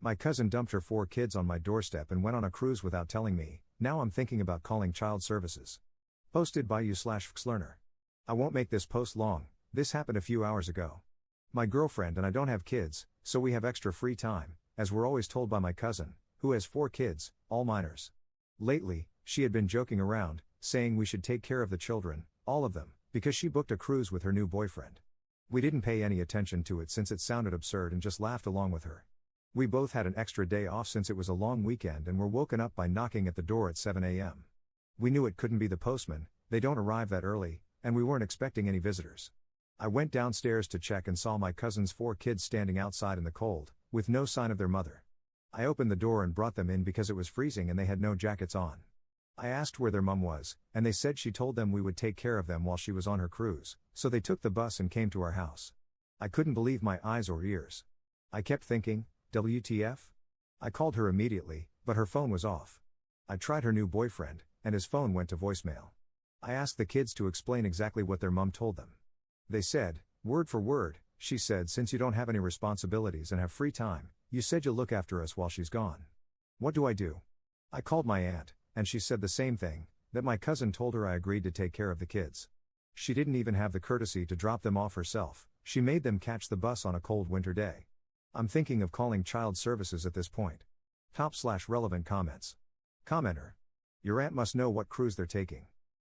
My cousin dumped her 4 kids on my doorstep and went on a cruise without telling me. Now I'm thinking about calling child services. Posted by you/Xlearner. I won't make this post long. This happened a few hours ago. My girlfriend and I don't have kids, so we have extra free time, as we're always told by my cousin, who has 4 kids, all minors. Lately, she had been joking around, saying we should take care of the children, all of them, because she booked a cruise with her new boyfriend. We didn't pay any attention to it since it sounded absurd and just laughed along with her. We both had an extra day off since it was a long weekend and were woken up by knocking at the door at 7 a.m. We knew it couldn't be the postman, they don't arrive that early, and we weren't expecting any visitors. I went downstairs to check and saw my cousin's 4 kids standing outside in the cold, with no sign of their mother. I opened the door and brought them in because it was freezing and they had no jackets on. I asked where their mum was, and they said she told them we would take care of them while she was on her cruise, so they took the bus and came to our house. I couldn't believe my eyes or ears. I kept thinking, WTF? I called her immediately, but her phone was off. I tried her new boyfriend, and his phone went to voicemail. I asked the kids to explain exactly what their mum told them. They said, word for word, she said, since you don't have any responsibilities and have free time, you said you'll look after us while she's gone. What do I do? I called my aunt, and she said the same thing, that my cousin told her I agreed to take care of the kids. She didn't even have the courtesy to drop them off herself, she made them catch the bus on a cold winter day. I'm thinking of calling child services at this point. Top/relevant comments. Commenter. Your aunt must know what cruise they're taking.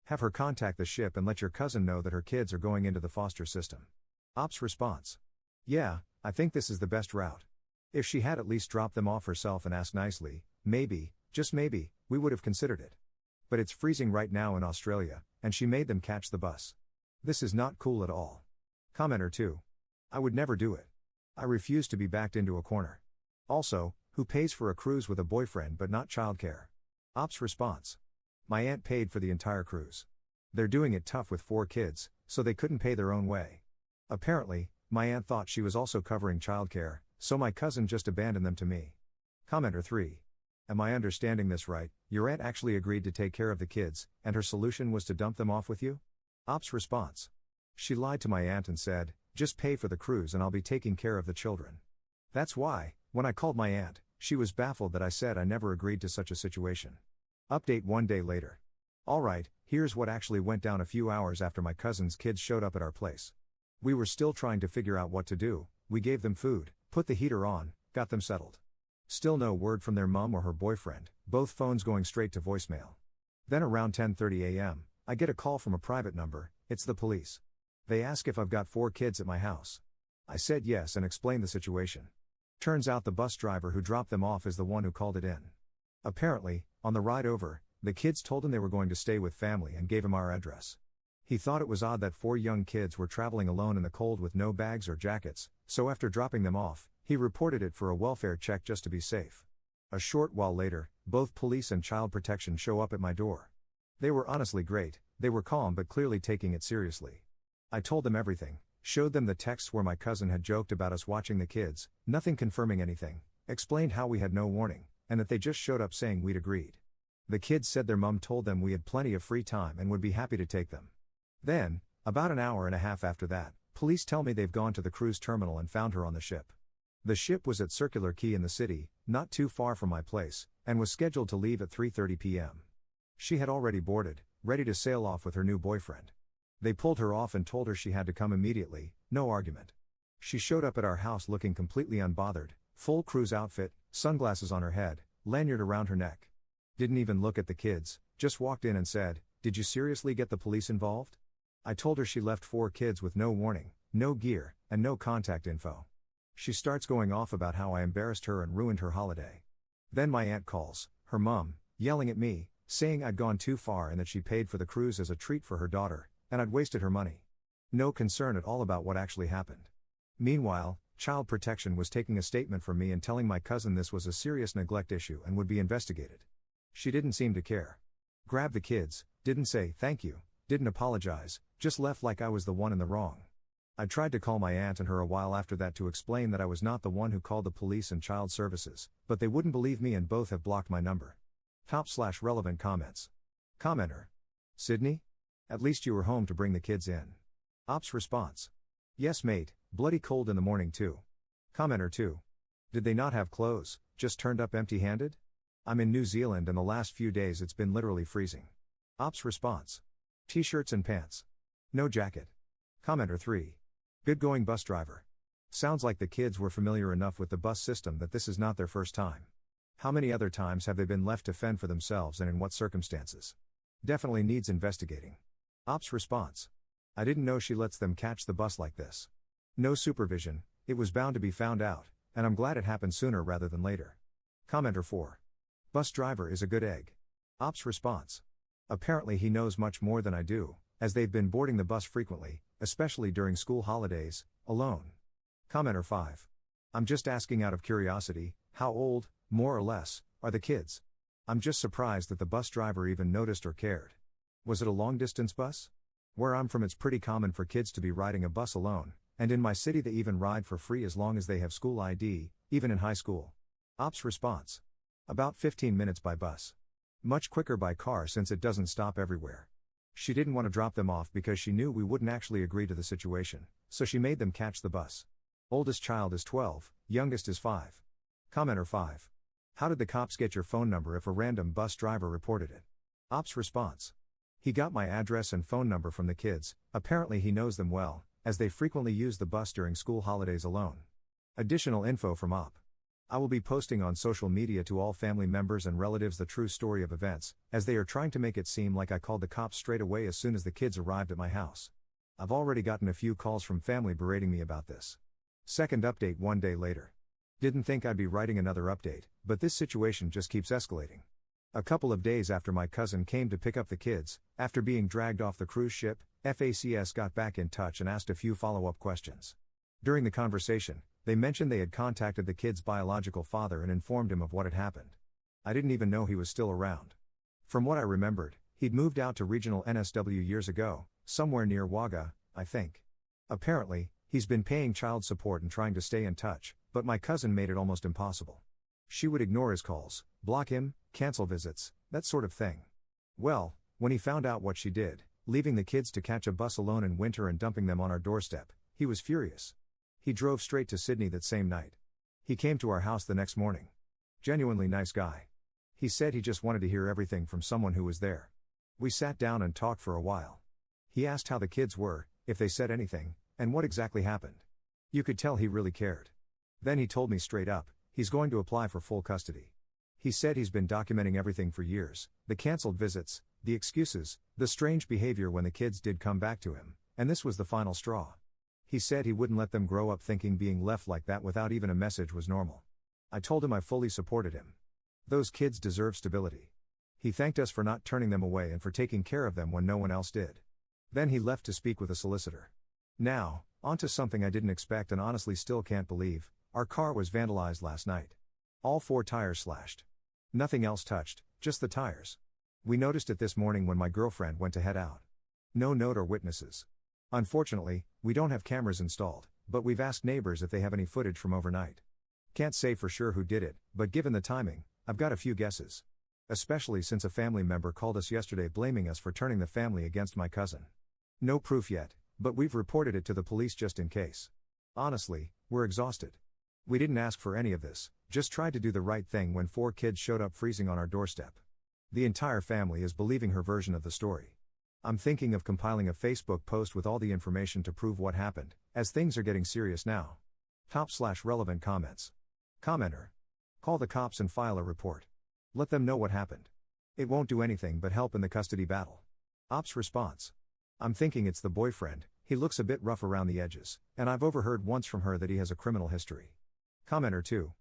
Have her contact the ship and let your cousin know that her kids are going into the foster system. Ops response. Yeah, I think this is the best route. If she had at least dropped them off herself and asked nicely, maybe, just maybe, we would have considered it. But it's freezing right now in Australia, and she made them catch the bus. This is not cool at all. Commenter 2. I would never do it. I refuse to be backed into a corner. Also, who pays for a cruise with a boyfriend but not childcare? Ops response. My aunt paid for the entire cruise. They're doing it tough with 4 kids, so they couldn't pay their own way. Apparently, my aunt thought she was also covering childcare, so my cousin just abandoned them to me. Commenter 3. Am I understanding this right? Your aunt actually agreed to take care of the kids, and her solution was to dump them off with you? Ops response. She lied to my aunt and said, just pay for the cruise and I'll be taking care of the children. That's why, when I called my aunt, she was baffled that I said I never agreed to such a situation. Update 1 day later. Alright, here's what actually went down a few hours after my cousin's kids showed up at our place. We were still trying to figure out what to do, we gave them food, put the heater on, got them settled. Still no word from their mum or her boyfriend, both phones going straight to voicemail. Then around 10:30 a.m., I get a call from a private number, it's the police. They ask if I've got 4 kids at my house. I said yes and explained the situation. Turns out the bus driver who dropped them off is the one who called it in. Apparently, on the ride over, the kids told him they were going to stay with family and gave him our address. He thought it was odd that 4 young kids were traveling alone in the cold with no bags or jackets, so after dropping them off, he reported it for a welfare check just to be safe. A short while later, both police and child protection show up at my door. They were honestly great, they were calm but clearly taking it seriously. I told them everything, showed them the texts where my cousin had joked about us watching the kids, nothing confirming anything, explained how we had no warning, and that they just showed up saying we'd agreed. The kids said their mum told them we had plenty of free time and would be happy to take them. Then, about an hour and a half after that, police tell me they've gone to the cruise terminal and found her on the ship. The ship was at Circular Quay in the city, not too far from my place, and was scheduled to leave at 3:30 p.m. She had already boarded, ready to sail off with her new boyfriend. They pulled her off and told her she had to come immediately, no argument. She showed up at our house looking completely unbothered, full cruise outfit, sunglasses on her head, lanyard around her neck. Didn't even look at the kids, just walked in and said, "Did you seriously get the police involved?" I told her she left 4 kids with no warning, no gear, and no contact info. She starts going off about how I embarrassed her and ruined her holiday. Then my aunt calls, her mum, yelling at me, saying I'd gone too far and that she paid for the cruise as a treat for her daughter, and I'd wasted her money. No concern at all about what actually happened. Meanwhile, child protection was taking a statement from me and telling my cousin this was a serious neglect issue and would be investigated. She didn't seem to care. Grabbed the kids, didn't say thank you, didn't apologize, just left like I was the one in the wrong. I tried to call my aunt and her a while after that to explain that I was not the one who called the police and child services, but they wouldn't believe me and both have blocked my number. Top/relevant comments. Commenter. Sydney? At least you were home to bring the kids in. Ops response. Yes mate, bloody cold in the morning too. Commenter 2. Did they not have clothes, just turned up empty-handed? I'm in New Zealand and the last few days it's been literally freezing. Ops response. T-shirts and pants. No jacket. Commenter 3. Good going bus driver. Sounds like the kids were familiar enough with the bus system that this is not their first time. How many other times have they been left to fend for themselves and in what circumstances? Definitely needs investigating. Ops response. I didn't know she lets them catch the bus like this. No supervision, it was bound to be found out, and I'm glad it happened sooner rather than later. Commenter 4. Bus driver is a good egg. Ops response. Apparently he knows much more than I do, as they've been boarding the bus frequently, especially during school holidays, alone. Commenter 5. I'm just asking out of curiosity, how old, more or less, are the kids? I'm just surprised that the bus driver even noticed or cared. Was it a long-distance bus? Where I'm from it's pretty common for kids to be riding a bus alone, and in my city they even ride for free as long as they have school ID, even in high school. Ops response. About 15 minutes by bus. Much quicker by car since it doesn't stop everywhere. She didn't want to drop them off because she knew we wouldn't actually agree to the situation, so she made them catch the bus. Oldest child is 12, youngest is 5. Commenter 5. How did the cops get your phone number if a random bus driver reported it? Ops response. He got my address and phone number from the kids, apparently he knows them well, as they frequently use the bus during school holidays alone. Additional info from Op. I will be posting on social media to all family members and relatives the true story of events, as they are trying to make it seem like I called the cops straight away as soon as the kids arrived at my house. I've already gotten a few calls from family berating me about this. Second update 1 day later. Didn't think I'd be writing another update, but this situation just keeps escalating. A couple of days after my cousin came to pick up the kids, after being dragged off the cruise ship, FACS got back in touch and asked a few follow-up questions. During the conversation, they mentioned they had contacted the kid's biological father and informed him of what had happened. I didn't even know he was still around. From what I remembered, he'd moved out to regional NSW years ago, somewhere near Wagga, I think. Apparently, he's been paying child support and trying to stay in touch, but my cousin made it almost impossible. She would ignore his calls, block him, cancel visits, that sort of thing. Well, when he found out what she did, leaving the kids to catch a bus alone in winter and dumping them on our doorstep, he was furious. He drove straight to Sydney that same night. He came to our house the next morning. Genuinely nice guy. He said he just wanted to hear everything from someone who was there. We sat down and talked for a while. He asked how the kids were, if they said anything, and what exactly happened. You could tell he really cared. Then he told me straight up, he's going to apply for full custody. He said he's been documenting everything for years, the cancelled visits, the excuses, the strange behavior when the kids did come back to him, and this was the final straw. He said he wouldn't let them grow up thinking being left like that without even a message was normal. I told him I fully supported him. Those kids deserve stability. He thanked us for not turning them away and for taking care of them when no one else did. Then he left to speak with a solicitor. Now, onto something I didn't expect and honestly still can't believe. Our car was vandalized last night. All 4 tires slashed. Nothing else touched, just the tires. We noticed it this morning when my girlfriend went to head out. No note or witnesses. Unfortunately, we don't have cameras installed, but we've asked neighbors if they have any footage from overnight. Can't say for sure who did it, but given the timing, I've got a few guesses. Especially since a family member called us yesterday blaming us for turning the family against my cousin. No proof yet, but we've reported it to the police just in case. Honestly, we're exhausted. We didn't ask for any of this, just tried to do the right thing when 4 kids showed up freezing on our doorstep. The entire family is believing her version of the story. I'm thinking of compiling a Facebook post with all the information to prove what happened, as things are getting serious now. Top/relevant comments. Commenter. Call the cops and file a report. Let them know what happened. It won't do anything but help in the custody battle. Ops response. I'm thinking it's the boyfriend, he looks a bit rough around the edges, and I've overheard once from her that he has a criminal history. Commenter 2.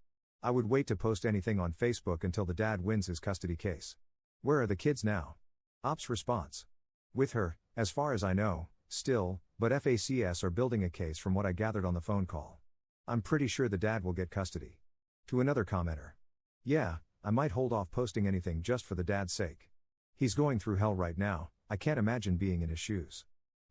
I would wait to post anything on Facebook until the dad wins his custody case. Where are the kids now? Ops response. With her, as far as I know, still, but FACS are building a case from what I gathered on the phone call. I'm pretty sure the dad will get custody. To another commenter. Yeah, I might hold off posting anything just for the dad's sake. He's going through hell right now, I can't imagine being in his shoes.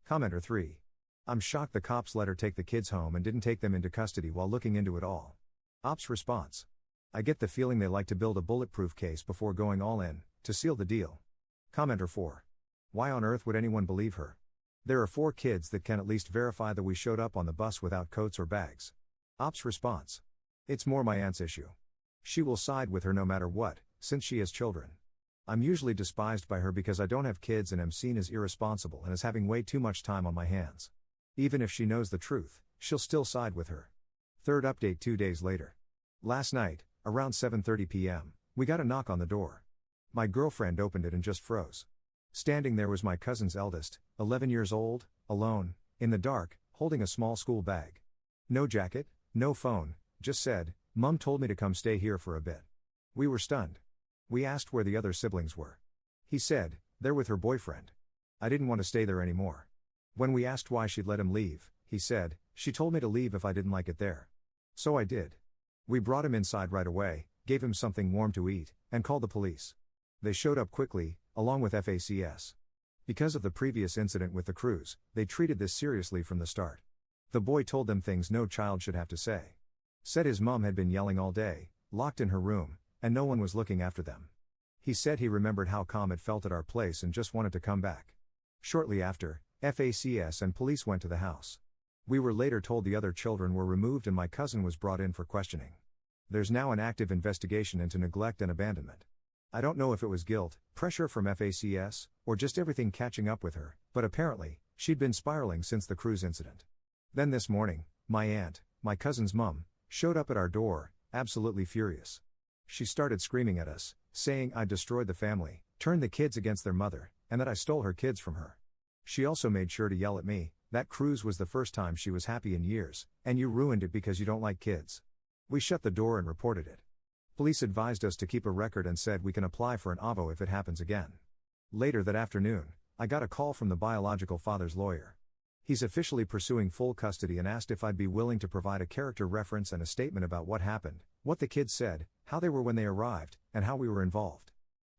Commenter 3. I'm shocked the cops let her take the kids home and didn't take them into custody while looking into it all. Ops response. I get the feeling they like to build a bulletproof case before going all in, to seal the deal. Commenter 4. Why on earth would anyone believe her? There are 4 kids that can at least verify that we showed up on the bus without coats or bags. Ops response. It's more my aunt's issue. She will side with her no matter what, since she has children. I'm usually despised by her because I don't have kids and am seen as irresponsible and as having way too much time on my hands. Even if she knows the truth, she'll still side with her. Third update 2 days later. Last night, around 7:30 p.m., we got a knock on the door. My girlfriend opened it and just froze. Standing there was my cousin's eldest, 11 years old, alone, in the dark, holding a small school bag. No jacket, no phone, just said, "Mum told me to come stay here for a bit." We were stunned. We asked where the other siblings were. He said, "They're with her boyfriend." I didn't want to stay there anymore. When we asked why she'd let him leave, he said, "She told me to leave if I didn't like it there." So I did. We brought him inside right away, gave him something warm to eat, and called the police. They showed up quickly, along with FACS. Because of the previous incident with the cruise, they treated this seriously from the start. The boy told them things no child should have to say. Said his mom had been yelling all day, locked in her room, and no one was looking after them. He said he remembered how calm it felt at our place and just wanted to come back. Shortly after, FACS and police went to the house. We were later told the other children were removed and my cousin was brought in for questioning. There's now an active investigation into neglect and abandonment. I don't know if it was guilt, pressure from FACS, or just everything catching up with her, but apparently, she'd been spiraling since the cruise incident. Then this morning, my aunt, my cousin's mum, showed up at our door, absolutely furious. She started screaming at us, saying I destroyed the family, turned the kids against their mother, and that I stole her kids from her. She also made sure to yell at me, that cruise was the first time she was happy in years, and you ruined it because you don't like kids. We shut the door and reported it. Police advised us to keep a record and said we can apply for an AVO if it happens again. Later that afternoon, I got a call from the biological father's lawyer. He's officially pursuing full custody and asked if I'd be willing to provide a character reference and a statement about what happened, what the kids said, how they were when they arrived, and how we were involved.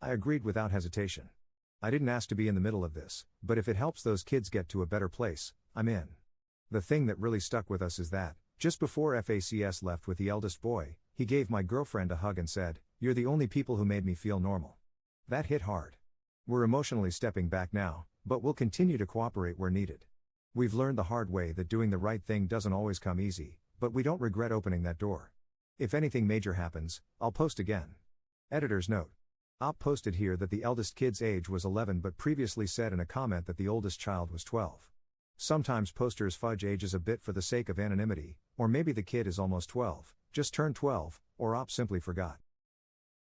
I agreed without hesitation. I didn't ask to be in the middle of this, but if it helps those kids get to a better place, I'm in. The thing that really stuck with us is that, just before FACS left with the eldest boy, he gave my girlfriend a hug and said, "You're the only people who made me feel normal." That hit hard. We're emotionally stepping back now, but we'll continue to cooperate where needed. We've learned the hard way that doing the right thing doesn't always come easy, but we don't regret opening that door. If anything major happens, I'll post again. Editor's note. Op posted here that the eldest kid's age was 11 but previously said in a comment that the oldest child was 12. Sometimes posters fudge ages a bit for the sake of anonymity, or maybe the kid is almost 12, just turned 12, or Op simply forgot.